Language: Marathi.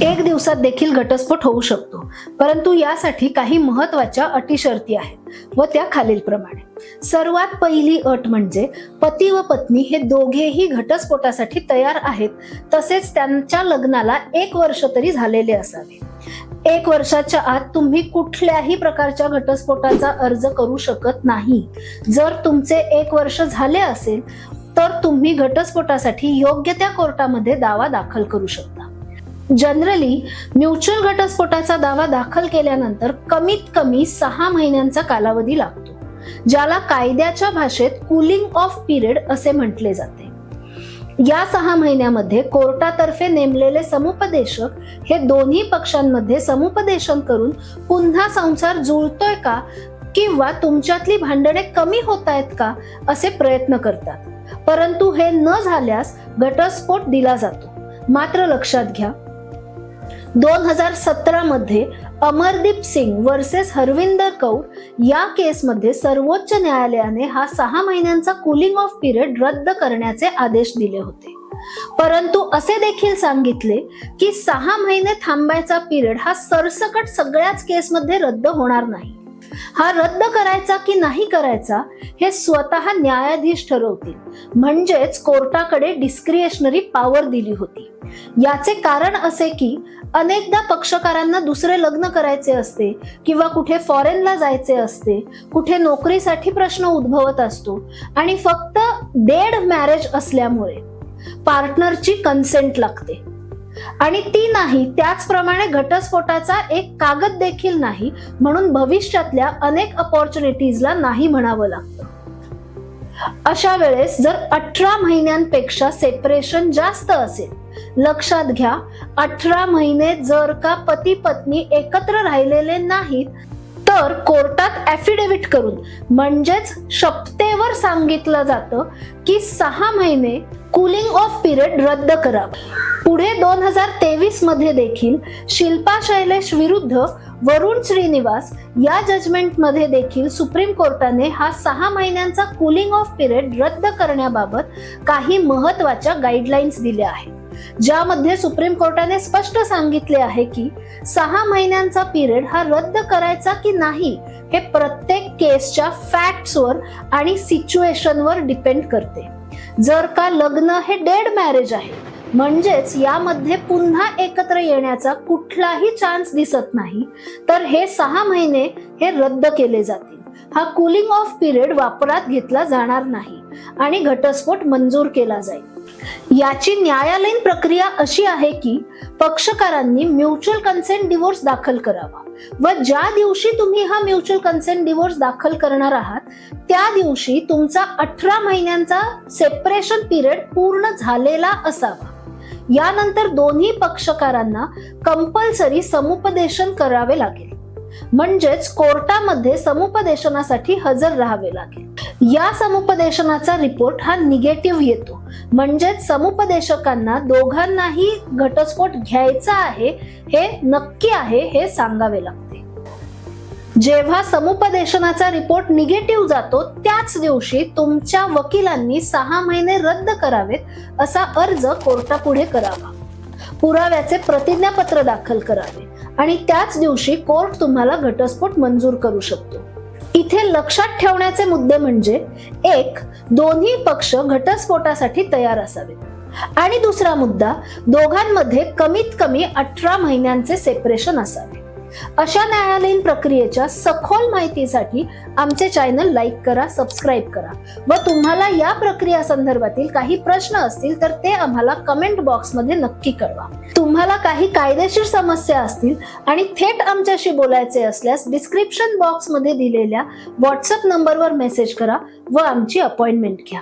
1 दिवसात देखील घटस्फोट होऊ शकतो, परंतु यासाठी काही महत्त्वाच्या अटी शर्ती आहेत व त्या खालीलप्रमाणे. सर्वात पहिली अट म्हणजे पती व पत्नी हे दोघेही घटस्फोटासाठी तयार आहेत, तसेच त्यांच्या लग्नाला 1 वर्ष तरी झालेले असावे. 1 वर्षाच्या आत तुम्ही कुठल्याही प्रकारच्या घटस्फोटाचा अर्ज करू शकत नाही. जर तुमचे 1 वर्ष झाले असेल तर तुम्ही घटस्फोटासाठी योग्य त्या कोर्टामध्ये दावा दाखल करू शकता. जनरली म्युच्युअल घटस्फोटाचा दावा दाखल केल्यानंतर कमीत कमी 6 महिन्यांचा कालावधी लागतो, ज्याला कायद्याच्या भाषेत कूलिंग ऑफ पिरियड असे म्हटले जाते. या 6 महिन्यामध्ये कोर्टातर्फे नेमलेले समुपदेशक हे दोन्ही पक्षांमध्ये समुपदेशन करून पुन्हा संसार जुळतोय का किंवा तुमच्यातली भांडणे कमी होत आहेत का असे प्रयत्न करतात. परंतु हे न झाल्यास घटस्फोट दिला जातो. मात्र लक्षात घ्या, 2017 मध्ये अमरदीप सिंग वर्सेस हरविंदर कौर या केसमध्ये सर्वोच्च न्यायालयाने हा 6 महिन्यांचा कूलिंग ऑफ पिरियड रद्द करण्याचे आदेश दिले होते. परंतु असे देखील सांगितले की 6 महिने थांबायचा पिरियड हा सरसकट सगळ्याच केसमध्ये रद्द होणार नाही. हा रद्द करायचा की नाही करायचा हे स्वतः न्यायाधीश ठरवतील, म्हणजेच कोर्टाकडे डिस्क्रिएशनरी पॉवर दिली होती. याचे कारण असे की अनेकदा पक्षकारांना दुसरे लग्न करायचे असते किंवा कुठे फॉरेनला जायचे असते, कुठे नोकरीसाठी प्रश्न उद्भवत असतो आणि फक्त डेड मॅरेज असल्यामुळे पार्टनरची कन्सेंट लागते आणि ती नाही. त्याचप्रमाणे घटस्फोटाचा एक कागद देखील नाही, म्हणून भविष्यातल्या अनेक अपॉर्च्युनिटीजला नाही म्हणावं लागतं. अशा वेळेस जर 18 महिन्यांपेक्षा सेपरेशन जास्त असेल, लक्षात घ्या 18 महिने जर का पती पत्नी एकत्र राहिलेले नाहीत तर कोर्टात ॲफिडेव्हिट करून म्हणजेच शपथेवर सांगितलं जातं की 6 महिने कूलिंग ऑफ पिरियड रद्द करावं. पुढे 2023 मध्ये देखील शिल्पा शैलेश विरुद्ध वरुण श्रीनिवास या जजमेंट मध्ये देखील सुप्रीम कोर्टाने हा 6 महिन्यांचा कूलिंग ऑफ पिरियड रद्द करण्याबाबत काही महत्त्वाच्या गाईडलाईन्स दिल्या आहेत, ज्यामध्ये सुप्रीम कोर्टाने स्पष्ट सांगितले आहे की 6 महिन्यांचा पिरियड हा रद्द करायचा की नाही हे प्रत्येक केसच्या फॅक्ट्सवर आणि सिच्युएशनवर डिपेंड करते. जर का लग्न हे डेड मॅरेज आहे, म्हणजेच यामध्ये पुन्हा एकत्र येण्याचा कुठलाही चान्स दिसत नाही, तर हे 6 महिने हे रद्द केले जातील. हा कूलिंग ऑफ पिरियड वापरात घेतला जाणार नाही आणि घटस्फोट मंजूर केला जाईल. याची न्यायालयीन प्रक्रिया अशी आहे की पक्षकारांनी म्युच्युअल कन्सेंट डिवोर्स दाखल करावा व ज्या दिवशी तुम्ही हा म्युच्युअल कन्सेंट डिवोर्स दाखल करणार आहात त्या दिवशी तुमचा 18 महिन्यांचा सेपरेशन पिरियड पूर्ण झालेला असावा. यानंतर दोन्ही पक्षकारांना कंपल्सरी समुपदेशन करावे लागेल, म्हणजेच कोर्टामध्ये समुपदेशनासाठी हजर राहावे लागेल. या समुपदेशनाचा रिपोर्ट हा निगेटिव्ह येतो, म्हणजेच समुपदेशकांना दोघांनाही घटस्फोट घ्यायचा आहे हे नक्की आहे हे सांगावे लागते. जेव्हा समुपदेशनाचा रिपोर्ट निगेटिव्ह जातो त्याच दिवशी तुमच्या वकिलांनी 6 महिने रद्द करावेत असा अर्ज कोर्टापुढे करावा, पुराव्याचे प्रतिज्ञापत्र दाखल करावे आणि त्याच दिवशी कोर्ट तुम्हाला घटस्फोट मंजूर करू शकतो. इथे लक्षात ठेवण्याचे मुद्दे म्हणजे 1. दोन्ही पक्ष घटस्फोटासाठी तयार असावेत आणि दुसरा मुद्दा, दोघांमध्ये कमीत कमी 18 महिन्यांचे सेपरेशन असावे. अशा न्यायालयीन प्रक्रियेच्या सखोल माहितीसाठी आमचे चॅनल लाईक करा, सबस्क्राईब करा व तुम्हाला या प्रक्रिया संदर्भातील काही प्रश्न असतील तर ते आम्हाला कमेंट बॉक्समध्ये नक्की कळवा. तुम्हाला काही कायदेशीर समस्या असतील आणि थेट आमच्याशी बोलायचे असल्यास डिस्क्रिप्शन बॉक्समध्ये दिलेल्या व्हॉट्सअप नंबरवर मेसेज करा व आमची अपॉइंटमेंट घ्या.